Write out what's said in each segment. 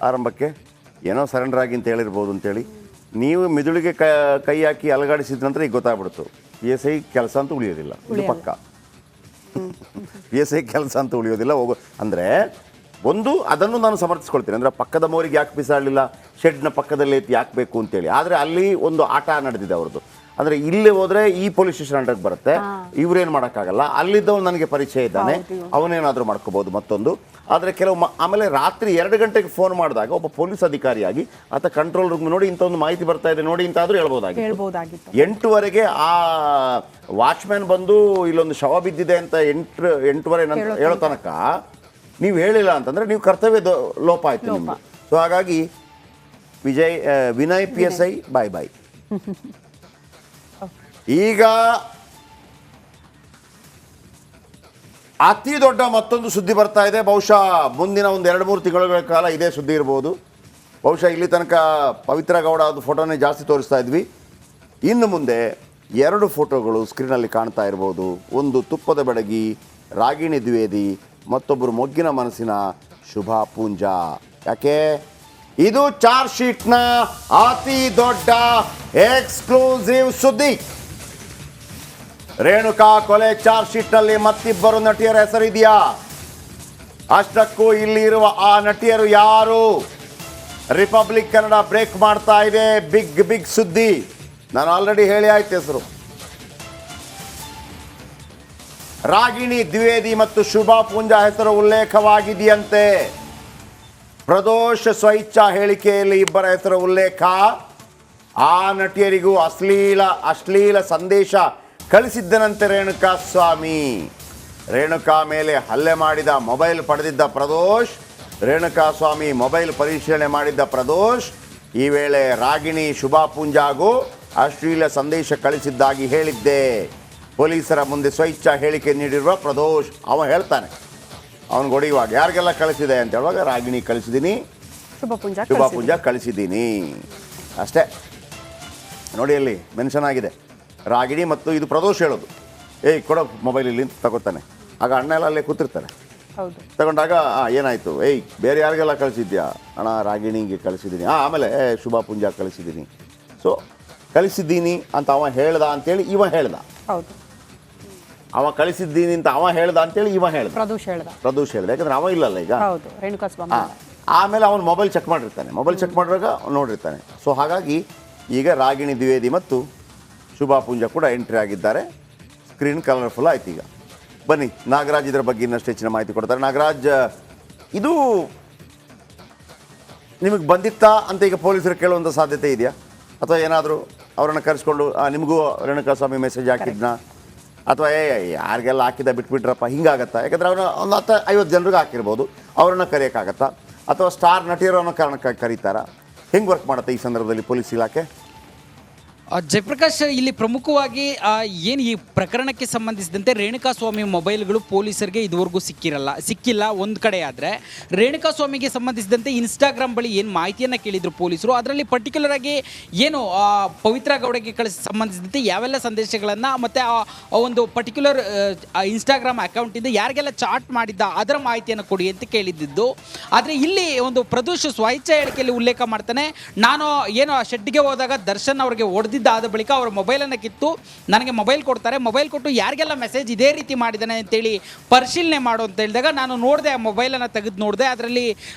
ಆರಂಭಕ್ಕೆ ಏನೋ ಸರೆಂಡರ್ ಆಗಿ ಅಂತ ಹೇಳಿರ್ಬೋದು ಅಂತೇಳಿ ನೀವು ಮಿದುಳಿಗೆ ಕೈ ಹಾಕಿ ಅಲಗಾಡಿಸಿದ ನಂತರ ಈಗ ಗೊತ್ತಾಗ್ಬಿಡ್ತು PSI ಕೆಲಸ ಅಂತ ಉಳಿಯೋದಿಲ್ಲ, ಇದು ಪಕ್ಕ. PSI ಕೆಲಸ ಅಂತ ಉಳಿಯೋದಿಲ್ಲ ಅಂದರೆ ಒಂದು ಅದನ್ನು ನಾನು ಸಮರ್ಥಿಸ್ಕೊಳ್ತೀನಿ. ಅಂದರೆ ಪಕ್ಕದ ಮೋರಿಗೆ ಯಾಕೆ ಬಿಸಾಡಲಿಲ್ಲ, ಶೆಡ್ನ ಪಕ್ಕದಲ್ಲಿ ಎತ್ತಿ ಯಾಕೆ ಬೇಕು ಅಂತೇಳಿ. ಆದರೆ ಅಲ್ಲಿ ಒಂದು ಆಟ ನಡೆದಿದೆ ಅವ್ರದ್ದು. ಅಂದರೆ ಇಲ್ಲಿ ಹೋದರೆ ಈ ಪೊಲೀಸ್ ಸ್ಟೇಷನ್ ಅಂಡರ್ಗೆ ಬರುತ್ತೆ, ಇವ್ರೇನು ಮಾಡೋಕ್ಕಾಗಲ್ಲ. ಅಲ್ಲಿದ್ದವನು ನನಗೆ ಪರಿಚಯ ಇದ್ದಾನೆ, ಅವನೇನಾದರೂ ಮಾಡ್ಕೋಬೋದು ಮತ್ತೊಂದು. ಆದರೆ ಕೆಲವು ಆಮೇಲೆ ರಾತ್ರಿ 2 ಗಂಟೆಗೆ ಫೋನ್ ಮಾಡಿದಾಗ ಒಬ್ಬ ಪೊಲೀಸ್ ಅಧಿಕಾರಿಯಾಗಿ ಆತ ಕಂಟ್ರೋಲ್ ರೂಮ್ ನೋಡಿ ಇಂಥ ಒಂದು ಮಾಹಿತಿ ಬರ್ತಾ ಇದೆ ನೋಡಿ ಇಂತಾದರೂ ಹೇಳ್ಬೋದಾಗಿತ್ತು. 8ವರೆಗೆ ಆ ವಾಚ್ಮ್ಯಾನ್ ಬಂದು ಇಲ್ಲೊಂದು ಶವ ಬಿದ್ದಿದೆ ಅಂತ 8:30 ನಂತರ ಹೇಳೋ ತನಕ ನೀವು ಹೇಳಿಲ್ಲ ಅಂತಂದರೆ ನೀವು ಕರ್ತವ್ಯ ಲೋಪ ಆಯಿತು ನಿಮ್ಮದು. ಸೊ ಹಾಗಾಗಿ ವಿನಯ್ PSI ಬಾಯ್. ಈಗ ಅತಿ ದೊಡ್ಡ ಮತ್ತೊಂದು ಸುದ್ದಿ ಬರ್ತಾ ಇದೆ. ಬಹುಶಃ ಮುಂದಿನ ಒಂದು 2-3 ತಿಂಗಳ ಕಾಲ ಇದೇ ಸುದ್ದಿ ಇರ್ಬೋದು. ಬಹುಶಃ ಇಲ್ಲಿ ತನಕ ಪವಿತ್ರ ಗೌಡ ಅದು ಫೋಟೋನೇ ಜಾಸ್ತಿ ತೋರಿಸ್ತಾ ಇದ್ವಿ. ಇನ್ನು ಮುಂದೆ 2 ಫೋಟೋಗಳು ಸ್ಕ್ರೀನಲ್ಲಿ ಕಾಣ್ತಾ ಇರ್ಬೋದು. ಒಂದು ತುಪ್ಪದ ಬೆಡಗಿ ರಾಗಿಣಿ ದ್ವಿವೇದಿ, ಮತ್ತೊಬ್ಬರು ಮೊಗ್ಗಿನ ಮನಸ್ಸಿನ ಶುಭಾ ಪೂಂಜಾ. ಯಾಕೆ ಇದು ಚಾರ್ಜ್ ಶೀಟ್ನ ಅತಿ ದೊಡ್ಡ ಎಕ್ಸ್ಕ್ಲೂಸಿವ್ ಸುದ್ದಿ. ರೇಣುಕಾ ಕೊಲೆ ಚಾರ್ಜ್ ಶೀಟ್ನಲ್ಲಿ ಮತ್ತಿಬ್ಬರು ನಟಿಯರ ಹೆಸರಿದೆಯಾ? ಅಷ್ಟಕ್ಕೂ ಇಲ್ಲಿ ಇರುವ ಆ ನಟಿಯರು ಯಾರು? ರಿಪಬ್ಲಿಕ್ ಕನ್ನಡ ಬ್ರೇಕ್ ಮಾಡ್ತಾ ಇದೆ. ಬಿಗ್ ಸುದ್ದಿ. ನಾನು ಆಲ್ರೆಡಿ ಹೇಳಿ ಆಯ್ತು ಹೆಸರು. ರಾಗಿಣಿ ದ್ವಿವೇದಿ ಮತ್ತು ಶುಭಾ ಪೂಂಜಾ ಹೆಸರು ಉಲ್ಲೇಖವಾಗಿದೆಯಂತೆ. ಪ್ರದೋಷ ಸ್ವಇಚ್ಛಾ ಹೇಳಿಕೆಯಲ್ಲಿ ಇಬ್ಬರ ಹೆಸರು ಉಲ್ಲೇಖ. ಆ ನಟಿಯರಿಗೂ ಅಶ್ಲೀಲ ಸಂದೇಶ ಕಳಿಸಿದ್ದನಂತೆ ರೇಣುಕಾ ಸ್ವಾಮಿ. ರೇಣುಕಾ ಮೇಲೆ ಹಲ್ಲೆ ಮಾಡಿದ ಮೊಬೈಲ್ ಪಡೆದಿದ್ದ ಪ್ರದೋಷ್, ರೇಣುಕಾ ಸ್ವಾಮಿ ಮೊಬೈಲ್ ಪರಿಶೀಲನೆ ಮಾಡಿದ್ದ ಪ್ರದೋಷ್ ಈ ವೇಳೆ ರಾಗಿಣಿ ಶುಭಾ ಪೂಂಜಾಗೂ ಅಶ್ಲೀಲ ಸಂದೇಶ ಕಳಿಸಿದ್ದಾಗಿ ಹೇಳಿದ್ದೆ. ಪೊಲೀಸರ ಮುಂದೆ ಸ್ವಇಚ್ಛಾ ಹೇಳಿಕೆ ನೀಡಿರುವ ಪ್ರದೋಷ್ ಅವ ಹೇಳ್ತಾನೆ, ಅವನು ಹೊಡೆಯುವಾಗ ಯಾರಿಗೆಲ್ಲ ಕಳಿಸಿದೆ ಅಂತ ಹೇಳುವಾಗ ರಾಗಿಣಿ ಕಳಿಸಿದ್ದೀನಿ, ಶುಭಾ ಪೂಂಜಾ ಕಳಿಸಿದ್ದೀನಿ ಅಷ್ಟೇ. ನೋಡಿ ಅಲ್ಲಿ ಮೆನ್ಷನ್ ಆಗಿದೆ ರಾಗಿಣಿ ಮತ್ತು ಇದು ಪ್ರದೋಷ್ ಹೇಳೋದು. ಕೊಡೋ ಮೊಬೈಲ್ ಇಲ್ಲಿ ಅಂತ ತಗೋತಾನೆ. ಆಗ ಅಣ್ಣ ಎಲ್ಲ ಅಲ್ಲೇ ಕೂತಿರ್ತಾರೆ. ತಗೊಂಡಾಗ ಏನಾಯಿತು, ಬೇರೆ ಯಾರಿಗೆಲ್ಲ ಕಳಿಸಿದ್ಯಾ? ಅಣ್ಣ ರಾಗಿಣಿಗೆ ಕಳಿಸಿದ್ದೀನಿ, ಆಮೇಲೆ ಶುಭಾ ಪೂಂಜಾ ಕಳಿಸಿದ್ದೀನಿ. ಸೊ ಕಳಿಸಿದ್ದೀನಿ ಅಂತ ಅವ ಹೇಳ್ದ ಅಂತೇಳಿ ಇವ ಹೇಳ್ದ. ಅವ ಕಳಿಸಿದ್ದೀನಿ ಅಂತ ಅವ ಹೇಳ್ದ ಅಂತೇಳಿ ಇವ ಹೇಳ್ದ, ಪ್ರದೋಷ್ ಹೇಳ್ದ. ಯಾಕಂದ್ರೆ ಅವ ಇಲ್ಲಲ್ಲ ಈಗ. ಆಮೇಲೆ ಅವನು ಮೊಬೈಲ್ ಚೆಕ್ ಮಾಡಿರ್ತಾನೆ. ಮೊಬೈಲ್ ಚೆಕ್ ಮಾಡಿದಾಗ ನೋಡಿರ್ತಾನೆ. ಸೊ ಹಾಗಾಗಿ ಈಗ ರಾಗಿಣಿ ದ್ವಿವೇದಿ ಮತ್ತು ಶುಭಾ ಪೂಂಜಾ ಕೂಡ ಎಂಟ್ರಿ ಆಗಿದ್ದಾರೆ. ಸ್ಕ್ರೀನ್ ಕಲರ್ಫುಲ್ ಆಯ್ತು. ಈಗ ಬನ್ನಿ ನಾಗರಾಜ್ ಇದರ ಬಗ್ಗೆ ಇನ್ನಷ್ಟು ಹೆಚ್ಚಿನ ಮಾಹಿತಿ ಕೊಡ್ತಾರೆ. ನಾಗರಾಜ್, ಇದು ನಿಮಗೆ ಬಂದಿತ್ತಾ ಅಂತ ಈಗ ಪೊಲೀಸರು ಕೇಳುವಂಥ ಸಾಧ್ಯತೆ ಇದೆಯಾ? ಅಥವಾ ಏನಾದರೂ ಅವರನ್ನು ಕರೆಸ್ಕೊಂಡು ನಿಮಗೂ ರೇಣುಕಾ ಸ್ವಾಮಿ ಮೆಸೇಜ್ ಹಾಕಿದ್ನಾ? ಅಥವಾ ಯಾರಿಗೆಲ್ಲ ಹಾಕಿದ್ದ ಬಿಟ್ಬಿಟ್ರಪ್ಪ ಹಿಂಗಾಗತ್ತಾ? ಯಾಕಂದರೆ ಅವ್ರನ್ನ ಒಂದು 50 ಜನರಿಗೆ ಹಾಕಿರ್ಬೋದು, ಅವ್ರನ್ನ ಕರೆಯೋಕ್ಕಾಗತ್ತಾ? ಅಥವಾ ಸ್ಟಾರ್ ನಟಿಯರು ಅನ್ನೋ ಕಾರಣಕ್ಕಾಗಿ ಕರೀತಾರಾ? ಹೆಂಗೆ ವರ್ಕ್ ಮಾಡುತ್ತೆ ಈ ಸಂದರ್ಭದಲ್ಲಿ ಪೊಲೀಸ್ ಇಲಾಖೆ? ಜಯಪ್ರಕಾಶ್, ಇಲ್ಲಿ ಪ್ರಮುಖವಾಗಿ ಏನು ಈ ಪ್ರಕರಣಕ್ಕೆ ಸಂಬಂಧಿಸಿದಂತೆ ರೇಣುಕಾ ಸ್ವಾಮಿ ಮೊಬೈಲ್ಗಳು ಪೊಲೀಸರಿಗೆ ಇದುವರೆಗೂ ಸಿಕ್ಕಿಲ್ಲ ಒಂದು ಕಡೆ. ಆದರೆ ರೇಣುಕಾ ಸ್ವಾಮಿಗೆ ಸಂಬಂಧಿಸಿದಂತೆ ಇನ್ಸ್ಟಾಗ್ರಾಮ್ ಬಳಿ ಏನು ಮಾಹಿತಿಯನ್ನು ಕೇಳಿದರು ಪೊಲೀಸರು, ಅದರಲ್ಲಿ ಪರ್ಟಿಕ್ಯುಲರ್ ಆಗಿ ಏನು ಪವಿತ್ರ ಗೌಡಗೆ ಸಂಬಂಧಿಸಿದಂತೆ ಯಾವೆಲ್ಲ ಸಂದೇಶಗಳನ್ನು ಮತ್ತು ಆ ಒಂದು ಪರ್ಟಿಕ್ಯುಲರ್ ಇನ್ಸ್ಟಾಗ್ರಾಮ್ ಅಕೌಂಟಿಂದ ಯಾರಿಗೆಲ್ಲ ಚಾಟ್ ಮಾಡಿದ್ದ ಅದರ ಮಾಹಿತಿಯನ್ನು ಕೊಡಿ ಅಂತ ಕೇಳಿದ್ದು. ಆದರೆ ಇಲ್ಲಿ ಒಂದು ಪ್ರದೋಷ್ ಸ್ವಇಚ್ಛಾ ಹೇಳಿಕೆಯಲ್ಲಿ ಉಲ್ಲೇಖ ಮಾಡ್ತಾನೆ, ನಾನು ಏನು ಆ ಶೆಡ್ಗೆ ಹೋದಾಗ ದರ್ಶನ್ ಅವರಿಗೆ ಹೊಡೆದಿದ್ದಾದ ಬಳಿಕ ಅವರ ಮೊಬೈಲನ್ನು ಕಿತ್ತು ನನಗೆ ಮೊಬೈಲ್ ಕೊಡ್ತಾರೆ, ಮೊಬೈಲ್ ಕೊಟ್ಟು ಯಾರಿಗೆಲ್ಲ ಮೆಸೇಜ್ ಇದೇ ರೀತಿ ಮಾಡಿದ್ದಾನೆ ಅಂತೇಳಿ ಪರಿಶೀಲನೆ ಮಾಡು ಅಂತ ಹೇಳಿದಾಗ ನಾನು ನೋಡಿದೆ, ಆ ಮೊಬೈಲನ್ನು ತೆಗೆದು ನೋಡಿದೆ. ಅದರಲ್ಲಿ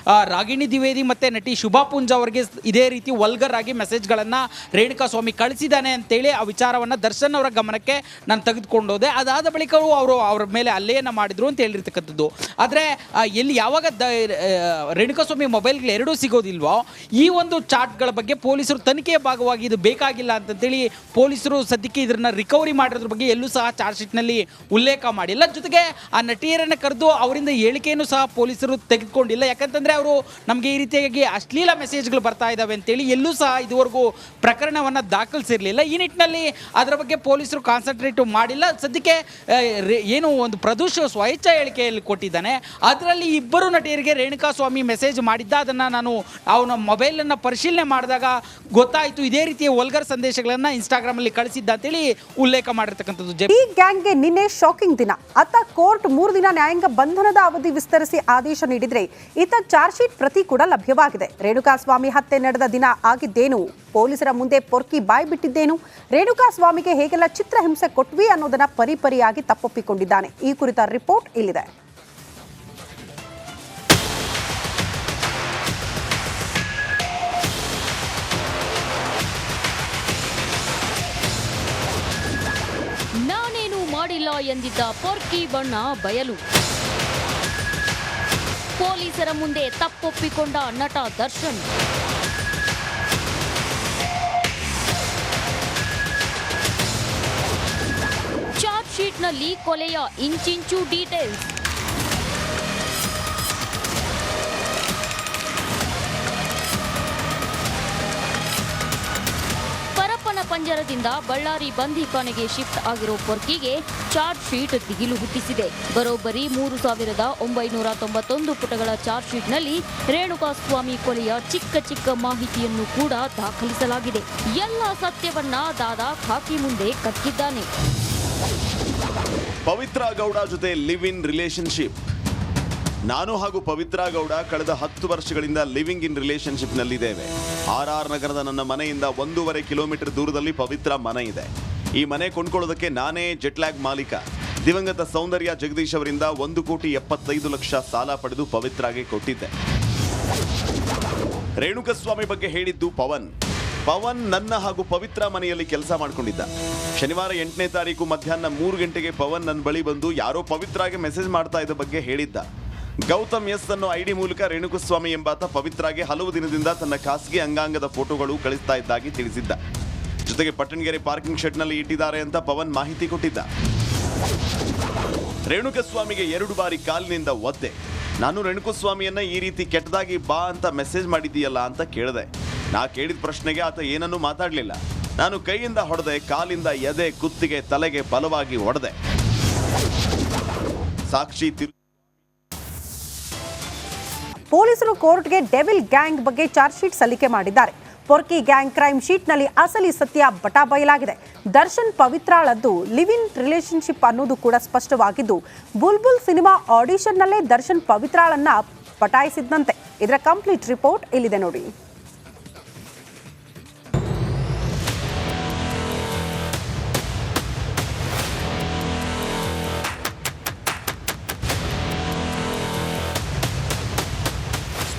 ರಾಗಿಣಿ ದ್ವಿವೇದಿ ಮತ್ತು ನಟಿ ಶುಭಾ ಪೂಂಜಾ ಅವರಿಗೆ ಇದೇ ರೀತಿ ವಲ್ಗರ್ ಆಗಿ ಮೆಸೇಜ್ಗಳನ್ನು ರೇಣುಕಾ ಸ್ವಾಮಿ ಕಳಿಸಿದ್ದಾನೆ ಅಂತೇಳಿ ಆ ವಿಚಾರವನ್ನು ದರ್ಶನ್ ಅವರ ಗಮನಕ್ಕೆ ನಾನು ತೆಗೆದುಕೊಂಡು ಹೋದೆ. ಅದಾದ ಬಳಿಕವೂ ಅವ್ರ ಮೇಲೆ ಹಲ್ಲೆಯನ್ನು ಮಾಡಿದ್ರು ಅಂತ ಹೇಳಿರ್ತಕ್ಕಂಥದ್ದು. ಆದರೆ ಎಲ್ಲಿ ಯಾವಾಗ ರೇಣುಕಾ ಸ್ವಾಮಿ ಮೊಬೈಲ್ಗಳು ಎರಡೂ ಸಿಗೋದಿಲ್ವೋ ಈ ಒಂದು ಚಾಟ್ಗಳ ಬಗ್ಗೆ ಪೊಲೀಸರು ತನಿಖೆಯ ಭಾಗವಾಗಿ ಇದು ಬೇಕಾಗಿಲ್ಲ ಅಂತಂತೇಳಿ ಪೊಲೀಸರು ಸದ್ಯಕ್ಕೆ ಇದನ್ನು ರಿಕವರಿ ಮಾಡಿರೋದ್ರ ಬಗ್ಗೆ ಎಲ್ಲೂ ಸಹ ಚಾರ್ಜ್ ಶೀಟ್ನಲ್ಲಿ ಉಲ್ಲೇಖ ಮಾಡಿಲ್ಲ. ಜೊತೆಗೆ ಆ ನಟಿಯರನ್ನು ಕರೆದು ಅವರಿಂದ ಹೇಳಿಕೆಯನ್ನು ಸಹ ಪೊಲೀಸರು ತೆಗೆದುಕೊಂಡಿಲ್ಲ. ಯಾಕಂತಂದರೆ ಅವರು ನಮಗೆ ಈ ರೀತಿಯಾಗಿ ಅಶ್ಲೀಲ ಮೆಸೇಜ್ಗಳು ಬರ್ತಾ ಇದ್ದಾವೆ ಅಂತೇಳಿ ಎಲ್ಲೂ ಸಹ ಇದುವರೆಗೂ ಪ್ರಕರಣವನ್ನು ದಾಖಲಿಸಿರಲಿಲ್ಲ. ಈ ನಿಟ್ಟಿನಲ್ಲಿ ಅದರ ಬಗ್ಗೆ ಪೊಲೀಸರು ಕಾನ್ಸಂಟ್ರೇಟ್ ಮಾಡಿಲ್ಲ. ಸದ್ಯಕ್ಕೆ ಏನು ಒಂದು ಪ್ರದೋಷ್ ಸ್ವಇಚ್ಛಾ ಹೇಳಿಕೆಯಲ್ಲಿ ಕೊಟ್ಟಿದ್ದಾನೆ, ಅದರಲ್ಲಿ ಇಬ್ಬರು ನಟಿಯರಿಗೆ ರೇಣುಕಾ ಸ್ವಾಮಿ ಮೆಸೇಜ್ ಮಾಡಿದ್ದ. ಅದನ್ನು ನಾನು ಅವನ ಮೊಬೈಲನ್ನು ಪರಿಶೀಲನೆ ಮಾಡಿದಾಗ ಗೊತ್ತಾಯಿತು, ಇದೇ ರೀತಿಯ ವಲ್ಗರ್ ಸಂದೇಶ ಸಂದೇಶಗಳನ್ನ ಇನ್ಸ್ಟಾಗ್ರಾಮ್ ಅಲ್ಲಿ ಕಳಿಸಿದ್ದ ಅಂತೇಳಿ ಉಲ್ಲೇಖ ಮಾಡಿರ್ತಕ್ಕಂಥದ್ದು. ಈ ಗ್ಯಾಂಗ್ಗೆ ನಿನ್ನೆ ಶಾಕಿಂಗ್ ದಿನ. ಅತ್ತ ಕೋರ್ಟ್ 3 ದಿನ ನ್ಯಾಯಾಂಗ ಬಂಧನದ ಅವಧಿ ವಿಸ್ತರಿಸಿ ಆದೇಶ ನೀಡಿದ್ರೆ, ಇತ್ತ ಚಾರ್ಜ್ ಶೀಟ್ ಪ್ರತಿ ಕೂಡ ಲಭ್ಯವಾಗಿದೆ. ರೇಣುಕಾಸ್ವಾಮಿ ಹತ್ಯೆ ನಡೆದ ದಿನ ಆಗಿದ್ದೇನು, ಪೊಲೀಸರ ಮುಂದೆ ಪೊರ್ಕಿ ಬಾಯಿ ಬಿಟ್ಟಿದ್ದೇನು, ರೇಣುಕಾಸ್ವಾಮಿಗೆ ಹೇಗೆಲ್ಲ ಚಿತ್ರಹಿಂಸೆ ಕೊಟ್ವಿ ಅನ್ನೋದನ್ನ ಪರಿಪರಿಯಾಗಿ ತಪ್ಪೊಪ್ಪಿಕೊಂಡಿದ್ದಾನೆ. ಈ ಕುರಿತ ರಿಪೋರ್ಟ್ ಇಲ್ಲಿದೆ. ನಾನೇನು ಮಾಡಿಲ್ಲ ಎಂದಿದ್ದ ಪೊರ್ಕಿ ಬಣ್ಣ ಬಯಲು. ಪೊಲೀಸರ ಮುಂದೆ ತಪ್ಪೊಪ್ಪಿಕೊಂಡ ನಟ ದರ್ಶನ್. ಚಾರ್ಜ್ ಶೀಟ್ನಲ್ಲಿ ಕೊಲೆಯ ಇಂಚಿಂಚು ಡೀಟೇಲ್ಸ್. ಪರಪ್ಪನ ಪಂಜರದಿಂದ ಬಳ್ಳಾರಿ ಬಂದೀಖಾನೆಗೆ ಶಿಫ್ಟ್ ಆಗಿರೋ ಪೊರ್ಕಿಗೆ ಚಾರ್ಜ್ ಶೀಟ್ ದಿಗಿಲು ಹುಟ್ಟಿಸಿದೆ. ಬರೋಬ್ಬರಿ 3991 ಪುಟಗಳ ಚಾರ್ಜ್ ಶೀಟ್ನಲ್ಲಿ ರೇಣುಕಾಸ್ವಾಮಿ ಕೊಲೆಯ ಚಿಕ್ಕ ಮಾಹಿತಿಯನ್ನು ಕೂಡ ದಾಖಲಿಸಲಾಗಿದೆ. ಎಲ್ಲ ಸತ್ಯವನ್ನ ದಾದಾ ಖಾಕಿ ಮುಂದೆ ಕಕ್ಕಿದ್ದಾನೆ. ಪವಿತ್ರ ಗೌಡ ಜೊತೆ ಲಿವ್ ಇನ್ ರಿಲೇಶನ್ಶಿಪ್. ನಾನು ಹಾಗೂ ಪವಿತ್ರ ಗೌಡ ಕಳೆದ 10 ವರ್ಷಗಳಿಂದ ಲಿವಿಂಗ್ ಇನ್ ರಿಲೇಶನ್ಶಿಪ್ ನಲ್ಲಿದ್ದೇವೆ. RR ನಗರದ ನನ್ನ ಮನೆಯಿಂದ 1.5 ಕಿಲೋಮೀಟರ್ ದೂರದಲ್ಲಿ ಪವಿತ್ರ ಮನೆ ಇದೆ. ಈ ಮನೆ ಕೊಂಡ್ಕೊಳ್ಳೋದಕ್ಕೆ ನಾನೇ ಜೆಟ್ಲ್ಯಾಗ್ ಮಾಲೀಕ. ದಿವಂಗತ ಸೌಂದರ್ಯ ಜಗದೀಶ್ ಅವರಿಂದ 1,75,00,000 ಸಾಲ ಪಡೆದು ಪವಿತ್ರಾಗೆ ಕೊಟ್ಟಿದ್ದೆ. ರೇಣುಕಸ್ವಾಮಿ ಬಗ್ಗೆ ಹೇಳಿದ್ದು ಪವನ್ ನನ್ನ ಹಾಗೂ ಪವಿತ್ರ ಮನೆಯಲ್ಲಿ ಕೆಲಸ ಮಾಡ್ಕೊಂಡಿದ್ದ. ಶನಿವಾರ 8ನೇ ತಾರೀಕು ಮಧ್ಯಾಹ್ನ 3 ಗಂಟೆಗೆ ಪವನ್ ನನ್ನ ಬಳಿ ಬಂದು ಯಾರೋ ಪವಿತ್ರಾಗೆ ಮೆಸೇಜ್ ಮಾಡ್ತಾ ಇದ್ದ ಬಗ್ಗೆ ಹೇಳಿದ್ದ. ಗೌತಮ್ ಎಸ್ ಅನ್ನೋ ID ಮೂಲಕ ರೇಣುಕಸ್ವಾಮಿ ಎಂಬಾತ ಪವಿತ್ರಾಗೆ ಹಲವು ದಿನದಿಂದ ತನ್ನ ಖಾಸಗಿ ಅಂಗಾಂಗದ ಫೋಟೋಗಳು ಕಳಿಸ್ತಾ ಇದ್ದಾಗಿ ತಿಳಿಸಿದ್ದ. ಜೊತೆಗೆ ಪಟ್ಟಣಗೆರೆ ಪಾರ್ಕಿಂಗ್ ಶೆಡ್ನಲ್ಲಿ ಇಟ್ಟಿದ್ದಾರೆ ಅಂತ ಪವನ್ ಮಾಹಿತಿ ಕೊಟ್ಟಿದ್ದ. ರೇಣುಕಸ್ವಾಮಿಗೆ 2 ಬಾರಿ ಕಾಲಿನಿಂದ ಒದ್ದೆ. ನಾನು ರೇಣುಕಸ್ವಾಮಿಯನ್ನ ಈ ರೀತಿ ಕೆಟ್ಟದಾಗಿ ಬಾ ಅಂತ ಮೆಸೇಜ್ ಮಾಡಿದ್ದೀಯಲ್ಲ ಅಂತ ಕೇಳಿದೆ. ನಾ ಕೇಳಿದ ಪ್ರಶ್ನೆಗೆ ಆತ ಏನನ್ನೂ ಮಾತಾಡಲಿಲ್ಲ. ನಾನು ಕೈಯಿಂದ ಹೊಡೆದೆ, ಕಾಲಿಂದ ಎದೆ, ಕುತ್ತಿಗೆ, ತಲೆಗೆ ಬಲವಾಗಿ ಹೊಡೆದೆ. ಸಾಕ್ಷಿ ಪೊಲೀಸರು ಕೋರ್ಟ್ಗೆ ಡೆವಿಲ್ ಗ್ಯಾಂಗ್ ಬಗ್ಗೆ ಚಾರ್ಜ್ ಶೀಟ್ ಸಲ್ಲಿಕೆ ಮಾಡಿದ್ದಾರೆ. ಪೊರ್ಕಿ ಗ್ಯಾಂಗ್ ಕ್ರೈಮ್ ಶೀಟ್ನಲ್ಲಿ ಅಸಲಿ ಸತ್ಯ ಬಟಾ ಬಯಲಾಗಿದೆ. ದರ್ಶನ್ ಪವಿತ್ರಾಳದ್ದು ಲಿವ್ ಇನ್ ರಿಲೇಶನ್ಶಿಪ್ ಅನ್ನೋದು ಕೂಡ ಸ್ಪಷ್ಟವಾಗಿದ್ದು, ಬುಲ್ಬುಲ್ ಸಿನಿಮಾ ಆಡಿಷನ್ನಲ್ಲೇ ದರ್ಶನ್ ಪವಿತ್ರಾಳನ್ನ ಪಟಾಯಿಸಿದ್ದಂತೆ. ಇದರ ಕಂಪ್ಲೀಟ್ ರಿಪೋರ್ಟ್ ಇಲ್ಲಿದೆ ನೋಡಿ.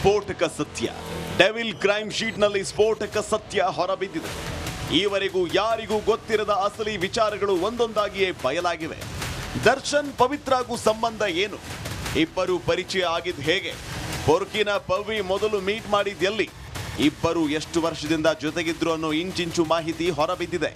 ಸ್ಫೋಟಕ ಸತ್ಯ. ಡೆವಿಲ್ ಕ್ರೈಮ್ ಶೀಟ್ನಲ್ಲಿ ಸ್ಫೋಟಕ ಸತ್ಯ ಹೊರಬಿದ್ದಿದೆ. ಈವರೆಗೂ ಯಾರಿಗೂ ಗೊತ್ತಿರದ ಅಸಲಿ ವಿಚಾರಗಳು ಒಂದೊಂದಾಗಿಯೇ ಬಯಲಾಗಿವೆ. ದರ್ಶನ್ ಪವಿತ್ರಾಗೂ ಸಂಬಂಧ ಏನು? ಇಬ್ಬರು ಪರಿಚಯ ಆಗಿದ್ದು ಹೇಗೆ? ಪೊರ್ಕಿನ ಪವಿ ಮೊದಲು ಮೀಟ್ ಮಾಡಿದ್ದೆಲ್ಲಿ? ಇಬ್ಬರು ಎಷ್ಟು ವರ್ಷದಿಂದ ಜೊತೆಗಿದ್ರು ಅನ್ನೋ ಇಂಚಿಂಚು ಮಾಹಿತಿ ಹೊರಬಿದ್ದಿದೆ.